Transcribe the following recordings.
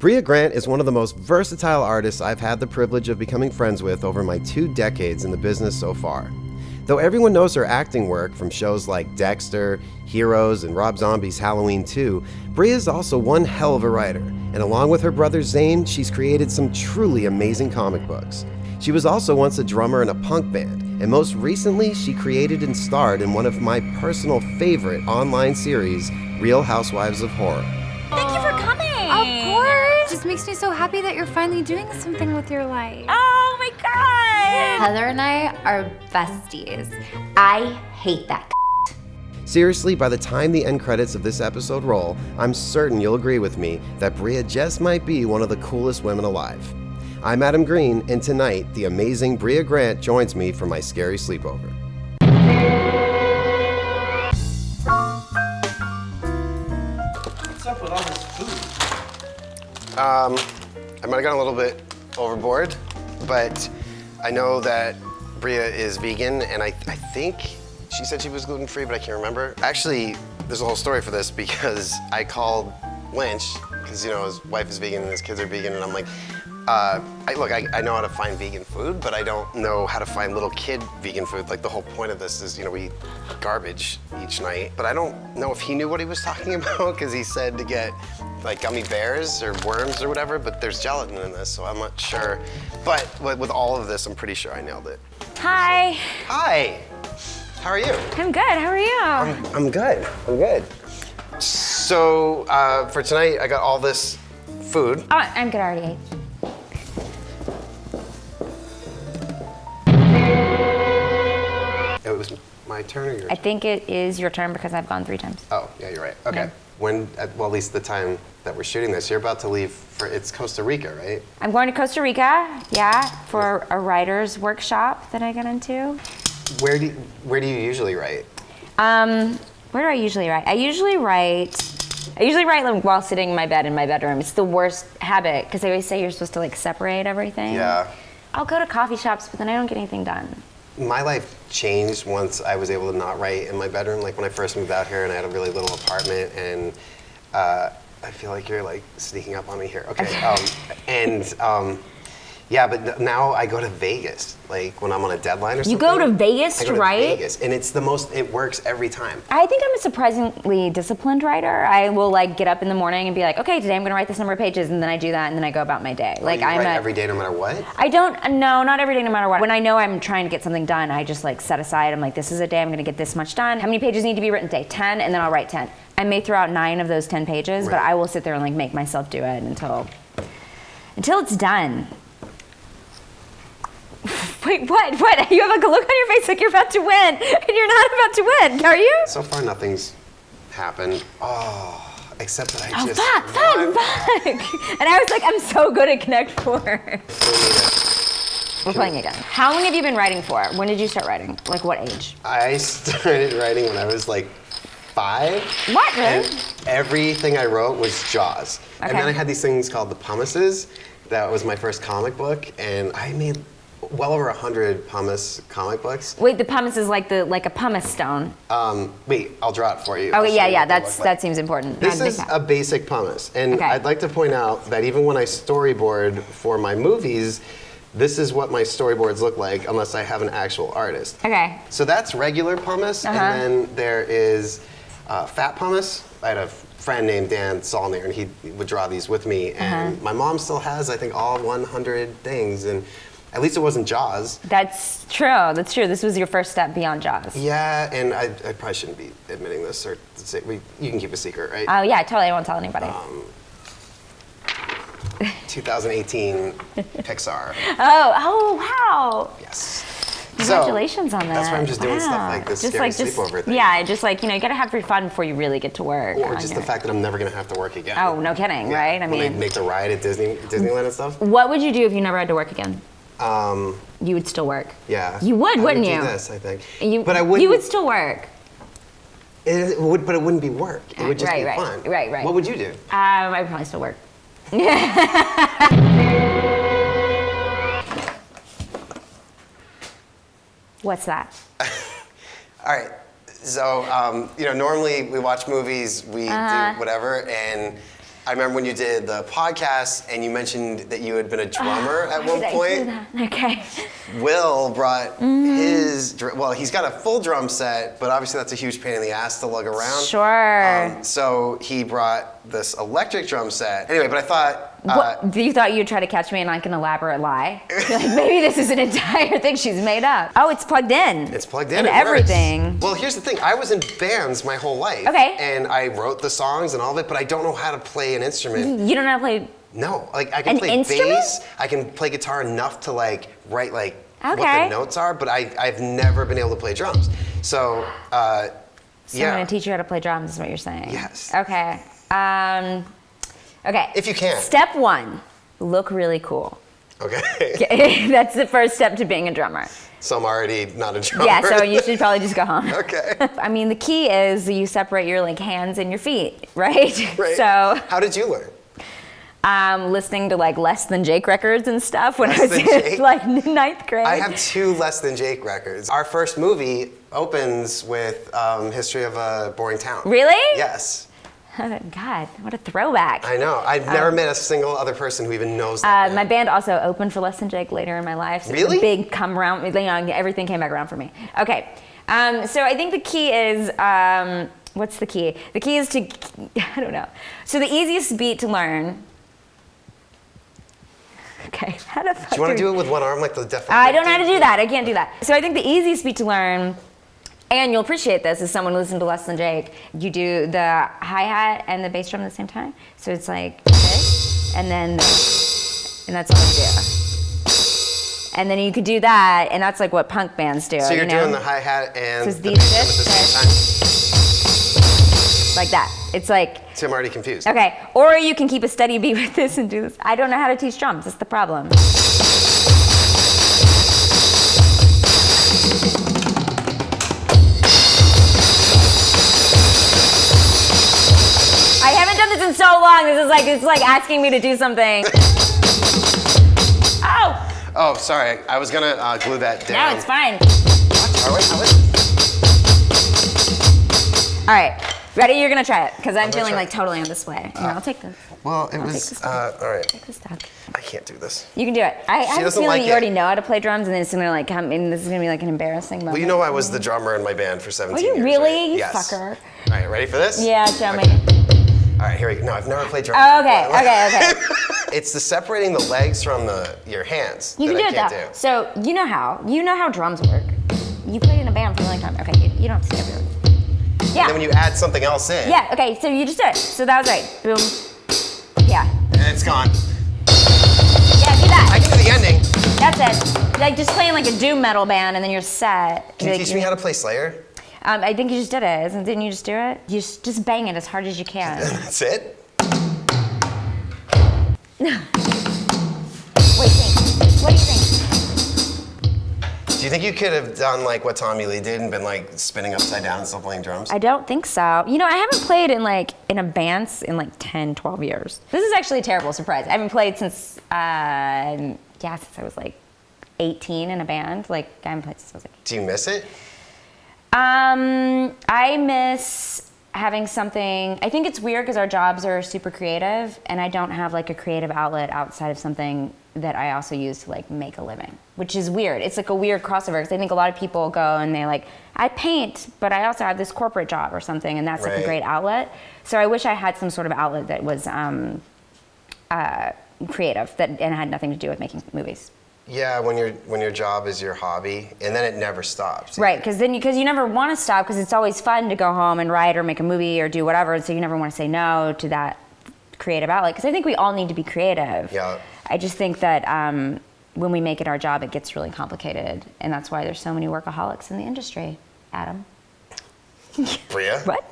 Brea Grant is one of the most versatile artists I've had the privilege of becoming friends with over my 2 decades in the business so far. Though everyone knows her acting work from shows like Dexter, Heroes, and Rob Zombie's Halloween 2, Brea is also one hell of a writer, and along with her brother Zane, she's created some truly amazing comic books. She was also once a drummer in a punk band, and most recently, she created and starred in one of my personal favorite online series, Real Housewives of Horror. Thank you for coming! Of course! It just makes me so happy that you're finally doing something with your life. Oh my god! Heather and I are besties. I hate that. Seriously, by the time the end credits of this episode roll, I'm certain you'll agree with me that Brea just might be one of the coolest women alive. I'm Adam Green, and tonight, the amazing Brea Grant joins me for my scary sleepover. What's up with all this food? I might have gone a little bit overboard, but I know that Brea is vegan, and I think she said she was gluten-free, but I can't remember. Actually, there's a whole story for this because I called Lynch, because, you know, his wife is vegan and his kids are vegan, and I'm like, I know how to find vegan food, but I don't know how to find little kid vegan food. Like, the whole point of this is, you know, we eat garbage each night. But I don't know if he knew what he was talking about, because he said to get, like, gummy bears or worms or whatever, but there's gelatin in this, so I'm not sure. But with all of this, I'm pretty sure I nailed it. Hi. Hi. How are you? I'm good. How are you? I'm good. I'm good. So, for tonight, I got all this food. Oh, I'm good. I already ate. It was my turn or your turn? I think it is your turn because I've gone 3 times. Oh, yeah, you're right. Okay. Yeah. When, well, at least the time that we're shooting this, you're about to leave for, it's Costa Rica, right? I'm going to Costa Rica, yeah, for a writer's workshop that I get into. Where do you usually write? Where do I usually write? I usually write like, while sitting in my bed in my bedroom. It's the worst habit because they always say you're supposed to like separate everything. Yeah. I'll go to coffee shops, but then I don't get anything done. My life changed once I was able to not write in my bedroom. Like when I first moved out here and I had a really little apartment, and I feel like you're like sneaking up on me here. Okay. Yeah, but now I go to Vegas, like when I'm on a deadline or something. You go to Vegas to write? Vegas, and it's the most, it works every time. I think I'm a surprisingly disciplined writer. I will like get up in the morning and be like, okay, today I'm gonna write this number of pages, and then I do that, and then I go about my day. Like I'm write every day no matter what? No, not every day no matter what. When I know I'm trying to get something done, I just like set aside, I'm like, this is a day I'm gonna get this much done. How many pages need to be written today? 10, and then I'll write 10. I may throw out 9 of those 10 pages, but I will sit there and like make myself do it until it's done. Wait, what? What? You have like a look on your face like you're about to win, and you're not about to win, are you? So far, nothing's happened. Oh, except that I just. Fuck! And I was like, I'm so good at Connect 4. We're playing again. How long have you been writing for? When did you start writing? Like what age? I started writing when I was like 5. What, really? And everything I wrote was Jaws. Okay. And then I had these things called the Pumices. That was my first comic book, and I made well over 100 pumice comic books. Wait, the pumice is like a pumice stone. Wait, I'll draw it for you. Okay, yeah, that seems important. This is a basic pumice, and I'd like to point out that even when I storyboard for my movies, this is what my storyboards look like unless I have an actual artist. Okay. So that's regular pumice, and then there is fat pumice. I had a friend named Dan Saulnier, and he would draw these with me, and my mom still has, I think, all 100 things, and at least it wasn't Jaws. That's true. This was your first step beyond Jaws. Yeah, and I probably shouldn't be admitting this, or you can keep a secret, right? Oh yeah, totally. I won't tell anybody. 2018 Pixar. Oh wow. Yes. Congratulations on that. That's why I'm just doing stuff like this scary sleepover thing. Yeah, just like, you know, you gotta have your fun before you really get to work. Or just the fact that I'm never gonna have to work again. Oh, no kidding, right? I when they mean, make the ride at Disneyland and stuff. what would you do if you never had to work again? You would still work. Yeah. You would, wouldn't I would you? do this, I think. But I wouldn't. You would still work. It would, but it wouldn't be work. It would just be fun. Right. What would you do? I would probably still work. What's that? All right. So, you know, normally we watch movies, we do whatever, and I remember when you did the podcast and you mentioned that you had been a drummer at one point. Okay. Will brought his, well, he's got a full drum set, but obviously that's a huge pain in the ass to lug around. Sure. So he brought this electric drum set. Anyway, but I thought, You thought you'd try to catch me in like an elaborate lie? You're like, maybe this is an entire thing she's made up. Oh, it's plugged in. it's plugged in. And it works. everything. Well, here's the thing. I was in bands my whole life. Okay. And I wrote the songs and all of it, but I don't know how to play an instrument. You don't know how to play. No, like I can An play instrument? bass. I can play guitar enough to like write like what Okay. the notes are, but I've never been able to play drums. So, So I'm yeah. gonna teach you how to play drums, is what you're saying. Yes. Okay. Okay. If you can. Step 1, look really cool. Okay. That's the first step to being a drummer. So I'm already not a drummer. Yeah, so you should probably just go home. Okay. I mean, the key is you separate your like hands and your feet, right? Right. So, How did you learn? listening to like Less Than Jake records and stuff when Less I was Than in Jake? like 9th grade. I have 2 Less Than Jake records. Our first movie opens with History of a Boring Town. Really? Yes. God, what a throwback. I know. I've never met a single other person who even knows that. My band also opened for Less Than Jake later in my life. So Really? It's a big come around, you know, everything came back around for me. Okay, so I think the key is, what's the key? The key is to, I don't know. So the easiest beat to learn, okay, how the fuck Do you want to do it with one arm like the Def I don't know how to do that, I can't do that. So I think the easiest beat to learn, and you'll appreciate this as someone who listened to Less Than Jake, you do the hi-hat and the bass drum at the same time. So it's like this, and then this, and that's all you do. And then you could do that, and that's like what punk bands do. So you're you know? doing the hi-hat and So it's the these bass drum at the shifts, same time? like that. It's like, See, I'm already confused. okay, or you can keep a steady beat with this and do this. I don't know how to teach drums, that's the problem. I haven't done this in so long. This is like, it's like asking me to do something. Oh, Oh, sorry. I was gonna glue that down. no, it's fine. What? All right, ready? You're gonna try it, because I'm gonna feeling try. like totally on display. Here, I'll take this. Well, it take was, this all right. Take this down. I can't do this. You can do it. I have a doesn't feeling like that you it. already know how to play drums, and then it's gonna like come in. This is gonna be like an embarrassing moment. Well, you know I was the drummer in my band for 17 Were you years. really? Right? You Yes. fucker. All right, ready for this? Yeah, show me. All right, here we go. No, I've never played drums. Oh, okay, before. okay. It's the separating the legs from your hands You can that do I it can't though. do. So you know how drums work. You played in a band for a long time. Okay, you don't have to see everyone. Yeah. And then when you add something else in, Yeah. Okay. So you just did it. So that was right. Boom. Yeah. and it's gone. Yeah. Do that. I can do the ending. That's it. Like just playing like a doom metal band, and then you're set. Can you Like, teach me how to play Slayer? I think you just did it. Didn't you just do it? You just bang it as hard as you can. That's it? Wait, think. What do you think? Do you think you could have done like what Tommy Lee did and been like spinning upside down and still playing drums? I don't think so. You know, I haven't played in a band in like 10, 12 years. This is actually a terrible surprise. I haven't played since, since I was like 18 in a band. Like, I haven't played since I was like. Do you miss it? I miss having something. I think it's weird because our jobs are super creative, and I don't have like a creative outlet outside of something that I also use to like make a living, which is weird. It's like a weird crossover because I think a lot of people go and they like, I paint, but I also have this corporate job or something, and that's like a Right. great outlet. So I wish I had some sort of outlet that was creative and had nothing to do with making movies. Yeah, when your job is your hobby, and then it never stops. Right, because you never want to stop because it's always fun to go home and write or make a movie or do whatever, so you never want to say no to that creative outlet because I think we all need to be creative. Yeah. I just think that when we make it our job, it gets really complicated, and that's why there's so many workaholics in the industry. Adam. Brea? What?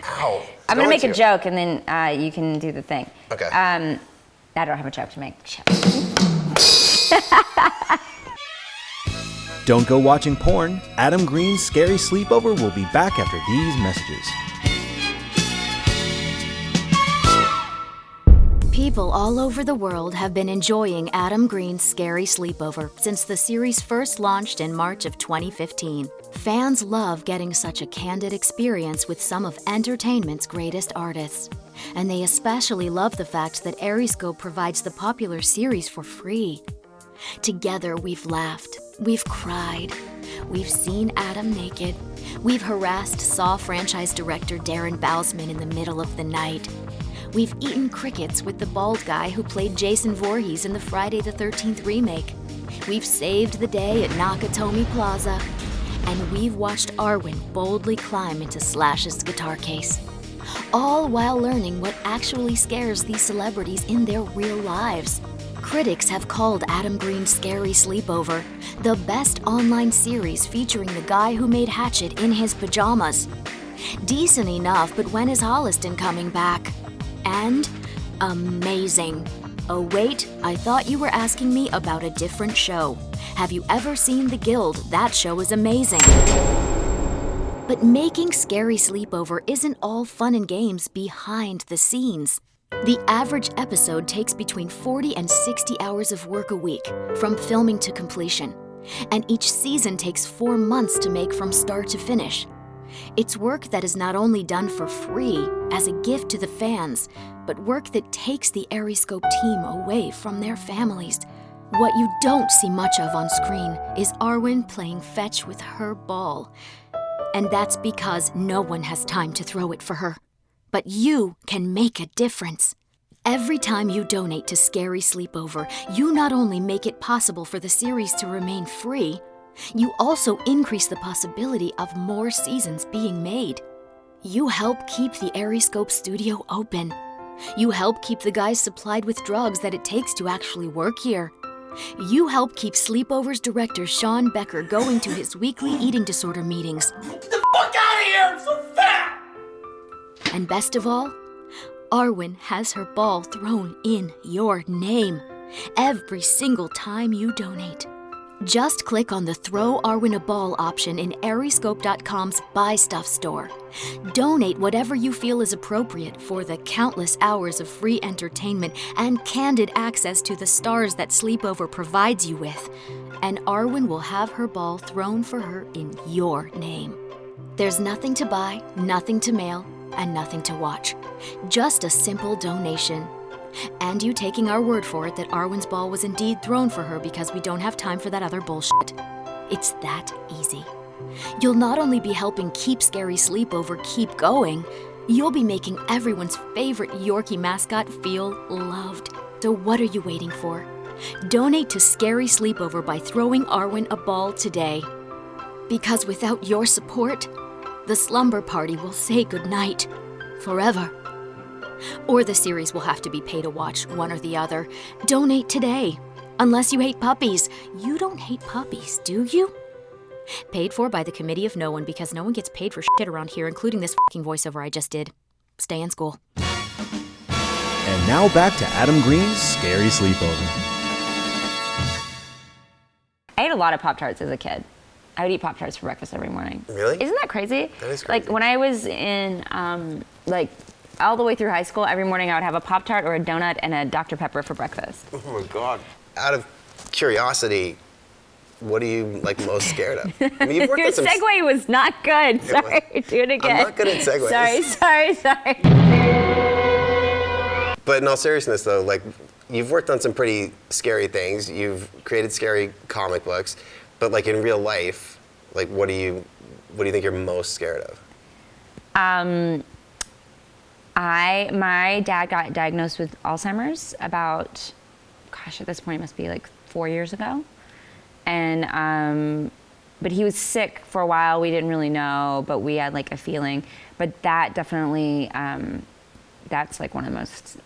Ow. I'm gonna make a you. joke and then you can do the thing. Okay. I don't have a joke to make. Shit. Don't go watching porn. Adam Green's Scary Sleepover will be back after these messages. People all over the world have been enjoying Adam Green's Scary Sleepover since the series first launched in March of 2015. Fans love getting such a candid experience with some of entertainment's greatest artists. And they especially love the fact that ArieScope provides the popular series for free. Together, we've laughed, we've cried, we've seen Adam naked, we've harassed Saw franchise director Darren Bousman in the middle of the night. We've eaten crickets with the bald guy who played Jason Voorhees in the Friday the 13th remake. We've saved the day at Nakatomi Plaza. And we've watched Arwen boldly climb into Slash's guitar case. All while learning what actually scares these celebrities in their real lives. Critics have called Adam Green's Scary Sleepover the best online series featuring the guy who made Hatchet in his pajamas. Decent enough, but when is Holliston coming back? And amazing. Oh wait, I thought you were asking me about a different show. Have you ever seen The Guild? That show is amazing. But making Scary Sleepover isn't all fun and games behind the scenes. The average episode takes between 40 and 60 hours of work a week, from filming to completion. And each season takes 4 months to make from start to finish. It's work that is not only done for free, as a gift to the fans, but work that takes the ArieScope team away from their families. What you don't see much of on screen is Arwen playing fetch with her ball. And that's because no one has time to throw it for her. But you can make a difference. Every time you donate to Scary Sleepover, you not only make it possible for the series to remain free, you also increase the possibility of more seasons being made. You help keep the ArieScope studio open. You help keep the guys supplied with drugs that it takes to actually work here. You help keep Sleepover's director Sean Becker going to his weekly eating disorder meetings. Get the fuck out of here! I'm so fat! And best of all, Arwen has her ball thrown in your name every single time you donate. Just click on the Throw Arwen a Ball option in ArieScope.com's Buy Stuff store. Donate whatever you feel is appropriate for the countless hours of free entertainment and candid access to the stars that Sleepover provides you with. And Arwen will have her ball thrown for her in your name. There's nothing to buy, nothing to mail, and nothing to watch. Just a simple donation. And you taking our word for it that Arwen's ball was indeed thrown for her because we don't have time for that other bullshit. It's that easy. You'll not only be helping keep Scary Sleepover keep going, you'll be making everyone's favorite Yorkie mascot feel loved. So what are you waiting for? Donate to Scary Sleepover by throwing Arwen a ball today. Because without your support, the slumber party will say goodnight forever. Or the series will have to be pay to watch, one or the other. Donate today. Unless you hate puppies. You don't hate puppies, do you? Paid for by the Committee of No One, because no one gets paid for shit around here, including this fucking voiceover I just did. Stay in school. And now back to Adam Green's Scary Sleepover. I ate a lot of Pop-Tarts as a kid. I would eat Pop-Tarts for breakfast every morning. Really? Isn't that crazy? That is crazy. Like when I was in, all the way through high school, every morning I would have a Pop-Tart or a donut and a Dr. Pepper for breakfast. Oh my God. Out of curiosity, what are you most scared of? I mean, you've worked Your on some... segue was not good. Sorry, do it again. I'm not good at segues. Sorry. But in all seriousness, though, you've worked on some pretty scary things. You've created scary comic books, but in real life, what do you think you're most scared of? My dad got diagnosed with Alzheimer's about, at this point it must be 4 years ago. And, but he was sick for a while. We didn't really know, but we had a feeling. But that definitely, that's one of the most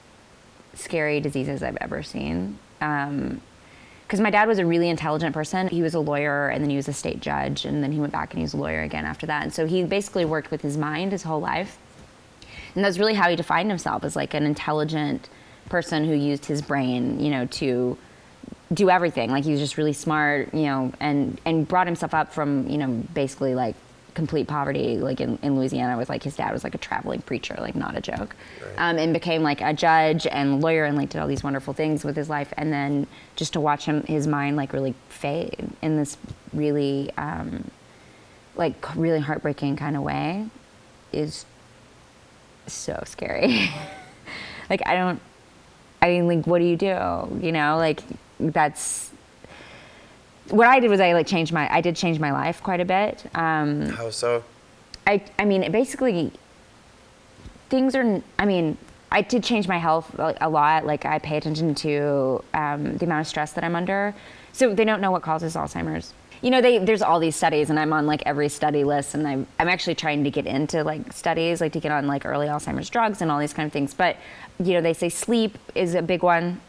scary diseases I've ever seen. Because my dad was a really intelligent person. He was a lawyer, and then he was a state judge, and then he went back and he was a lawyer again after that. And so he basically worked with his mind his whole life. And that's really how he defined himself, as an intelligent person who used his brain, to do everything. He was just really smart, and brought himself up from, basically complete poverty, in Louisiana with his dad was a traveling preacher, not a joke. Right. And became a judge and lawyer and did all these wonderful things with his life. And then just to watch his mind really fade in this really, really heartbreaking kind of way is so scary. Like, I mean, like, what do? You know, like, that's, what I did was I changed my life quite a bit. How so? I mean, basically, I did change my health a lot. Like, I pay attention to the amount of stress that I'm under. So they don't know what causes Alzheimer's. You know, there's all these studies, and I'm on like every study list, and I'm actually trying to get into like studies, like to get on like early Alzheimer's drugs and all these kind of things. But, you know, they say sleep is a big one.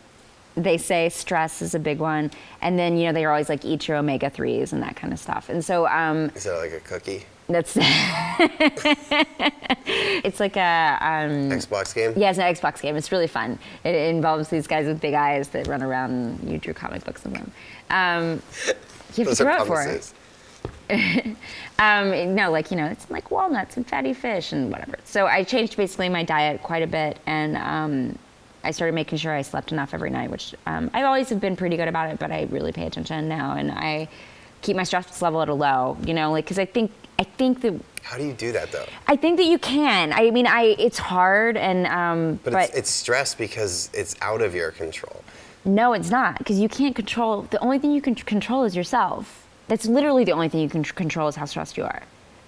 They say stress is a big one. And then, you know, they're always like, eat your omega-3s and that kind of stuff. And so, is that like a cookie? That's, it's like a, Xbox game? Yeah, it's an Xbox game. It's really fun. It involves these guys with big eyes that run around, and you drew comic books of them. You have to grow up for it. No, like, you know, it's like walnuts and fatty fish and whatever. So I changed basically my diet quite a bit, and I started making sure I slept enough every night, which I always have been pretty good about it, but I really pay attention now, and I keep my stress level at a low, you know, like, because I think that. How do you do that though? I think that you can. I mean, it's hard, and but it's stress because it's out of your control. No, it's not, because you can't control. The only thing you can control is yourself. That's literally the only thing you can control, is how stressed you are.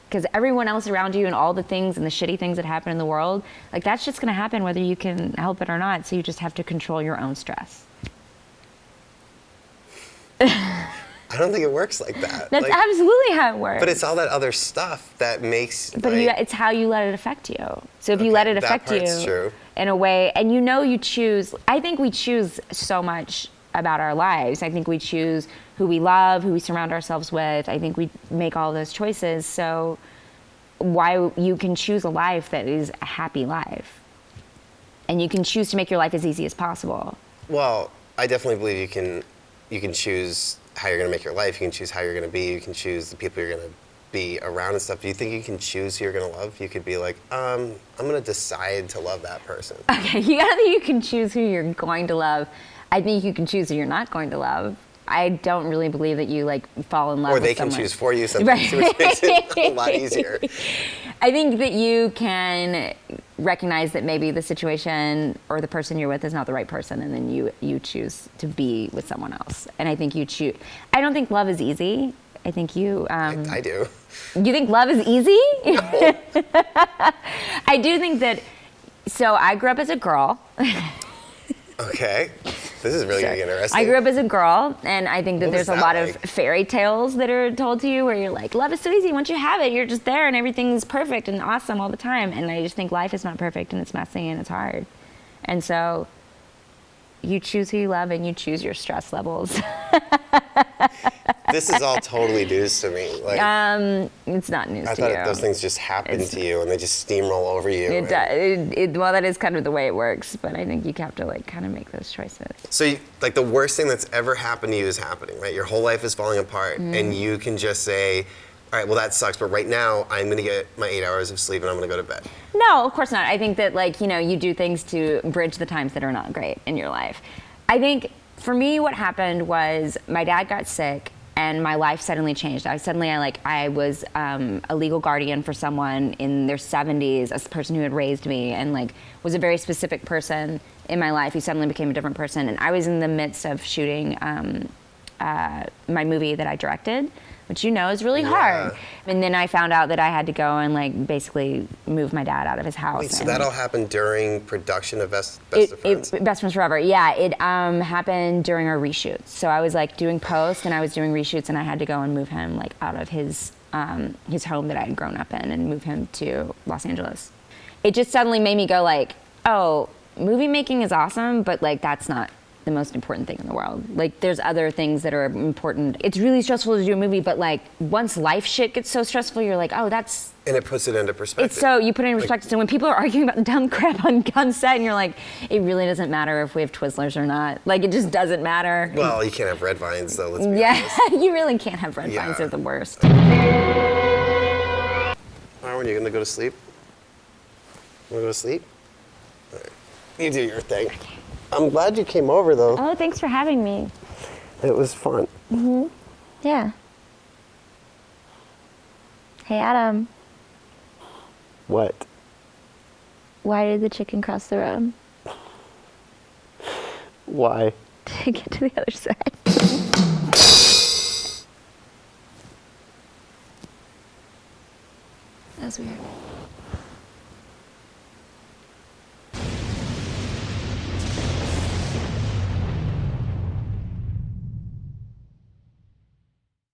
Because everyone else around you and all the things and the shitty things that happen in the world, like, that's just going to happen whether you can help it or not. So you just have to control your own stress. I don't think it works like that. That's absolutely how it works. But it's all that other stuff that makes. But it's how you let it affect you. So if you let it affect you true. In a way, and you choose. I think we choose so much about our lives. I think we choose who we love, who we surround ourselves with. I think we make all those choices. So why you can choose a life that is a happy life, and you can choose to make your life as easy as possible. Well, I definitely believe you can choose how you're going to make your life. You can choose how you're going to be. You can choose the people you're going to be around and stuff. Do you think you can choose who you're going to love? You could be like, I'm going to decide to love that person. Okay, you gotta think you can choose who you're going to love. I think you can choose who you're not going to love. I don't really believe that you like fall in love with someone. Or they can choose for you sometimes, which makes it a lot easier. I think that you can recognize that maybe the situation or the person you're with is not the right person, and then you choose to be with someone else. And I think you choose. I don't think love is easy. I think you. I do. You think love is easy? No. I do think that. So I grew up as a girl. Okay. This is really going to get interesting. I grew up as a girl, and I think that there's a lot of fairy tales that are told to you where you're like, love is so easy. Once you have it, you're just there, and everything's perfect and awesome all the time. And I just think life is not perfect, and it's messy, and it's hard. And so you choose who you love, and you choose your stress levels. This is all totally news to me. Like, it's not news to you. I thought those things just happen to you, and they just steamroll over you. Well, that is kind of the way it works, but I think you have to like kind of make those choices. So, like, the worst thing that's ever happened to you is happening, right? Your whole life is falling apart, and you can just say, all right, well, that sucks, but right now, I'm going to get my 8 hours of sleep, and I'm going to go to bed. No, of course not. I think that, like, you do things to bridge the times that are not great in your life. I think, for me, what happened was my dad got sick, and my life suddenly changed. I was a legal guardian for someone in their 70s, a person who had raised me, and like was a very specific person in my life who suddenly became a different person. And I was in the midst of shooting my movie that I directed, which is really hard. And then I found out that I had to go and like basically move my dad out of his house. Wait, so that all happened during production of Best of Friends? Best Friends Forever, yeah. It happened during our reshoots. So I was like doing post and I was doing reshoots, and I had to go and move him like out of his home that I had grown up in and move him to Los Angeles. It just suddenly made me go like, oh, movie making is awesome, but like that's not the most important thing in the world. Like there's other things that are important. It's really stressful to do a movie, but like once life shit gets so stressful, you're like, oh, that's... And it puts it into perspective. It's so, you put it in perspective. So when people are arguing about dumb crap on set, and you're like, it really doesn't matter if we have Twizzlers or not. Like it just doesn't matter. Well, you can't have red vines though, let's be honest. You really can't have red vines, they're the worst. Marwan, you gonna go to sleep? You wanna go to sleep? All right. You do your thing. I'm glad you came over, though. Oh, thanks for having me. It was fun. Mm-hmm. Yeah. Hey, Adam. What? Why did the chicken cross the road? Why? To get to the other side. That was weird.